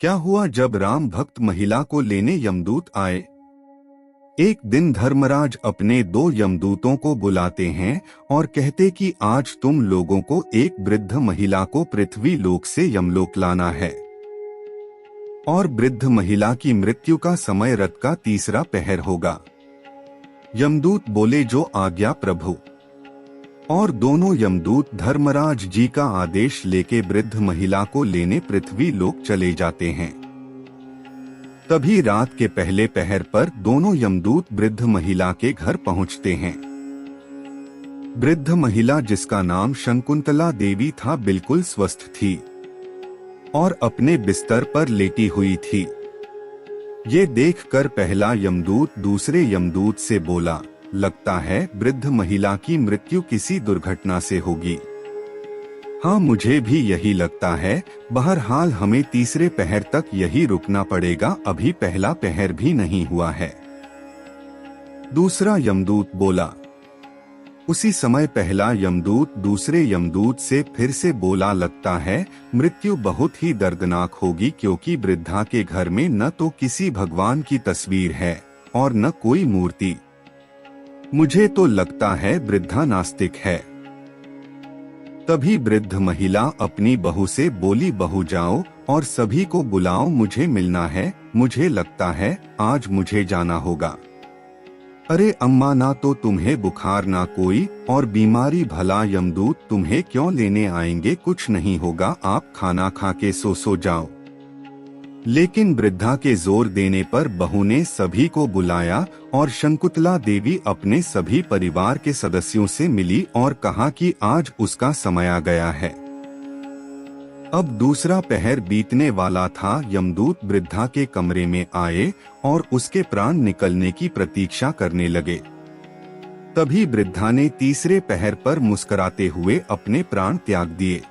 क्या हुआ जब राम भक्त महिला को लेने यमदूत आए। एक दिन धर्मराज अपने दो यमदूतों को बुलाते हैं और कहते कि आज तुम लोगों को एक वृद्ध महिला को पृथ्वी लोक से यमलोक लाना है और वृद्ध महिला की मृत्यु का समय रात का तीसरा पहर होगा। यमदूत बोले, जो आज्ञा प्रभु। और दोनों यमदूत धर्मराज जी का आदेश लेके वृद्ध महिला को लेने पृथ्वी लोक चले जाते हैं। तभी रात के पहले पहर पर दोनों यमदूत वृद्ध महिला के घर पहुंचते हैं। वृद्ध महिला, जिसका नाम शकुंतला देवी था, बिल्कुल स्वस्थ थी और अपने बिस्तर पर लेटी हुई थी। ये देखकर पहला यमदूत दूसरे यमदूत से बोला, लगता है वृद्ध महिला की मृत्यु किसी दुर्घटना से होगी। हाँ, मुझे भी यही लगता है। बहरहाल हमें तीसरे पहर तक यही रुकना पड़ेगा, अभी पहला पहर भी नहीं हुआ है। दूसरा यमदूत बोला। उसी समय पहला यमदूत दूसरे यमदूत से फिर से बोला, लगता है मृत्यु बहुत ही दर्दनाक होगी, क्योंकि वृद्धा के घर में न तो किसी भगवान की तस्वीर है और न कोई मूर्ति। मुझे तो लगता है वृद्धा नास्तिक है। तभी वृद्ध महिला अपनी बहू से बोली, बहू जाओ और सभी को बुलाओ, मुझे मिलना है। मुझे लगता है आज मुझे जाना होगा। अरे अम्मा, ना तो तुम्हें बुखार ना कोई और बीमारी, भला यमदूत तुम्हें क्यों लेने आएंगे, कुछ नहीं होगा, आप खाना खा के सो जाओ। लेकिन वृद्धा के जोर देने पर बहू ने सभी को बुलाया और शकुंतला देवी अपने सभी परिवार के सदस्यों से मिली और कहा कि आज उसका समय आ गया है। अब दूसरा पहर बीतने वाला था। यमदूत वृद्धा के कमरे में आए और उसके प्राण निकलने की प्रतीक्षा करने लगे। तभी वृद्धा ने तीसरे पहर पर मुस्कुराते हुए अपने प्राण त्याग दिए।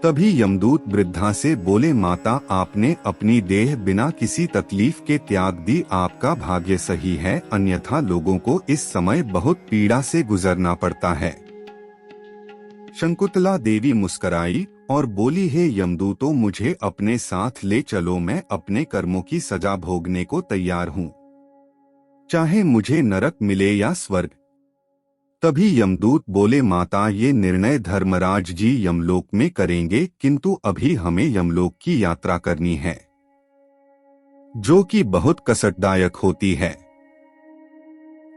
तभी यमदूत वृद्धा से बोले, माता, आपने अपनी देह बिना किसी तकलीफ के त्याग दी, आपका भाग्य सही है, अन्यथा लोगों को इस समय बहुत पीड़ा से गुजरना पड़ता है। शकुंतला देवी मुस्कुराई और बोली, हे यमदूतों, मुझे अपने साथ ले चलो, मैं अपने कर्मों की सजा भोगने को तैयार हूँ, चाहे मुझे नरक मिले या स्वर्ग। तभी यमदूत बोले, माता, ये निर्णय धर्मराज जी यमलोक में करेंगे, किंतु अभी हमें यमलोक की यात्रा करनी है, जो कि बहुत कष्टदायक होती है,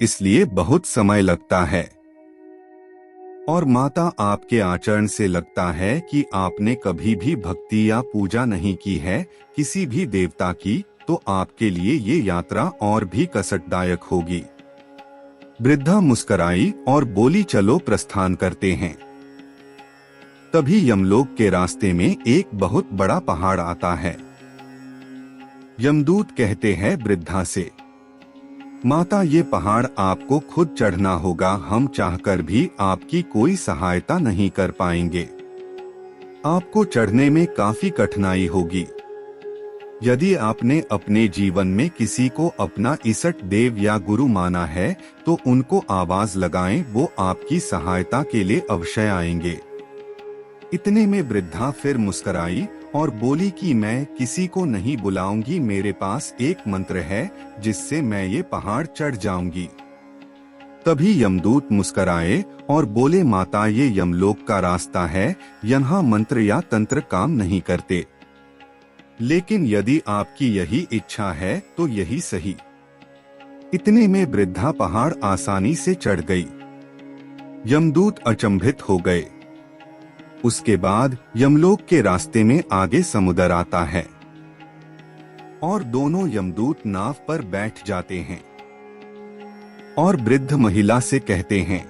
इसलिए बहुत समय लगता है। और माता, आपके आचरण से लगता है कि आपने कभी भी भक्ति या पूजा नहीं की है किसी भी देवता की, तो आपके लिए ये यात्रा और भी कष्टदायक होगी। वृद्धा मुस्कुराई और बोली, चलो प्रस्थान करते हैं। तभी यमलोक के रास्ते में एक बहुत बड़ा पहाड़ आता है। यमदूत कहते हैं वृद्धा से, माता, ये पहाड़ आपको खुद चढ़ना होगा, हम चाहकर भी आपकी कोई सहायता नहीं कर पाएंगे। आपको चढ़ने में काफी कठिनाई होगी। यदि आपने अपने जीवन में किसी को अपना इष्ट देव या गुरु माना है तो उनको आवाज लगाएं, वो आपकी सहायता के लिए अवश्य आएंगे। इतने में वृद्धा फिर मुस्कुराई और बोली कि मैं किसी को नहीं बुलाऊंगी, मेरे पास एक मंत्र है जिससे मैं ये पहाड़ चढ़ जाऊंगी। तभी यमदूत मुस्कुराए और बोले, माता, ये यमलोक का रास्ता है, यहाँ मंत्र या तंत्र काम नहीं करते, लेकिन यदि आपकी यही इच्छा है तो यही सही। इतने में वृद्धा पहाड़ आसानी से चढ़ गई। यमदूत अचंभित हो गए। उसके बाद यमलोक के रास्ते में आगे समुद्र आता है और दोनों यमदूत नाव पर बैठ जाते हैं और वृद्ध महिला से कहते हैं,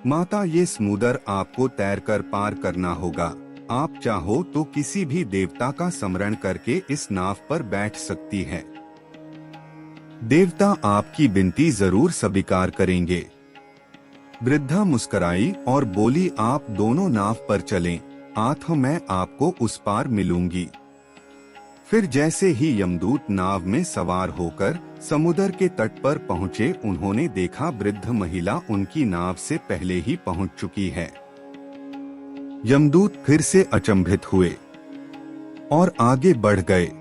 माता, ये समुद्र आपको तैरकर पार करना होगा। आप चाहो तो किसी भी देवता का स्मरण करके इस नाव पर बैठ सकती है। देवता आपकी विनती जरूर स्वीकार करेंगे। वृद्धा मुस्कुराई और बोली, आप दोनों नाव पर चलें, आठ मैं आपको उस पार मिलूंगी। फिर जैसे ही यमदूत नाव में सवार होकर समुद्र के तट पर पहुंचे, उन्होंने देखा वृद्ध महिला उनकी नाव से पहले ही पहुंच चुकी है। यमदूत फिर से अचंभित हुए। और आगे बढ़ गए।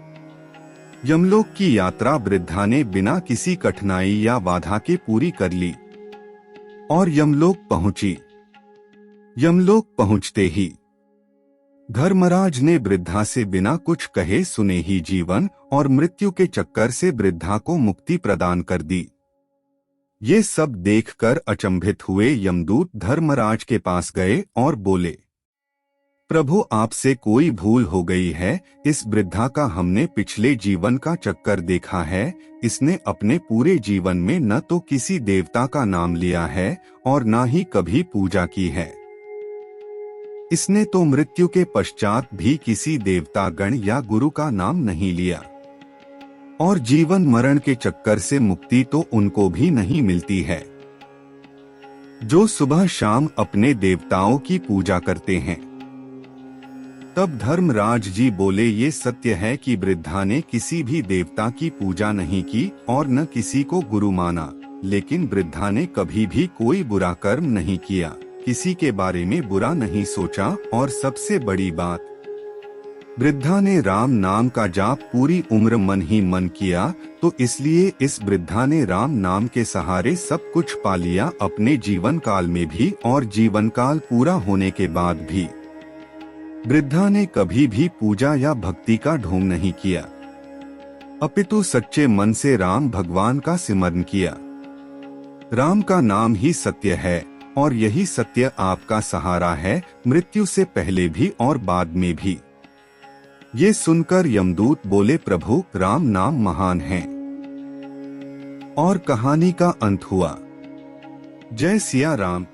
यमलोक की यात्रा वृद्धा ने बिना किसी कठिनाई या बाधा के पूरी कर ली और यमलोक पहुंची। यमलोक पहुंचते ही धर्मराज ने वृद्धा से बिना कुछ कहे सुने ही जीवन और मृत्यु के चक्कर से वृद्धा को मुक्ति प्रदान कर दी। ये सब देखकर अचंभित हुए यमदूत धर्मराज के पास गए और बोले, प्रभु आपसे कोई भूल हो गई है। इस वृद्धा का हमने पिछले जीवन का चक्कर देखा है। इसने अपने पूरे जीवन में न तो किसी देवता का नाम लिया है और न ही कभी पूजा की है। इसने तो मृत्यु के पश्चात भी किसी देवता गण या गुरु का नाम नहीं लिया और जीवन मरण के चक्कर से मुक्ति तो उनको भी नहीं मिलती है जो सुबह शाम अपने देवताओं की पूजा करते हैं। तब धर्मराज जी बोले, ये सत्य है कि वृद्धा ने किसी भी देवता की पूजा नहीं की और न किसी को गुरु माना, लेकिन वृद्धा ने कभी भी कोई बुरा कर्म नहीं किया, किसी के बारे में बुरा नहीं सोचा और सबसे बड़ी बात, वृद्धा ने राम नाम का जाप पूरी उम्र मन ही मन किया, तो इसलिए इस वृद्धा ने राम नाम के सहारे सब कुछ पा लिया अपने जीवन काल में भी और जीवन काल पूरा होने के बाद भी। वृद्धा ने कभी भी पूजा या भक्ति का ढोंग नहीं किया, अपितु सच्चे मन से राम भगवान का सिमरन किया। राम का नाम ही सत्य है और यही सत्य आपका सहारा है, मृत्यु से पहले भी और बाद में भी। ये सुनकर यमदूत बोले, प्रभु राम नाम महान है। और कहानी का अंत हुआ। जय सिया राम।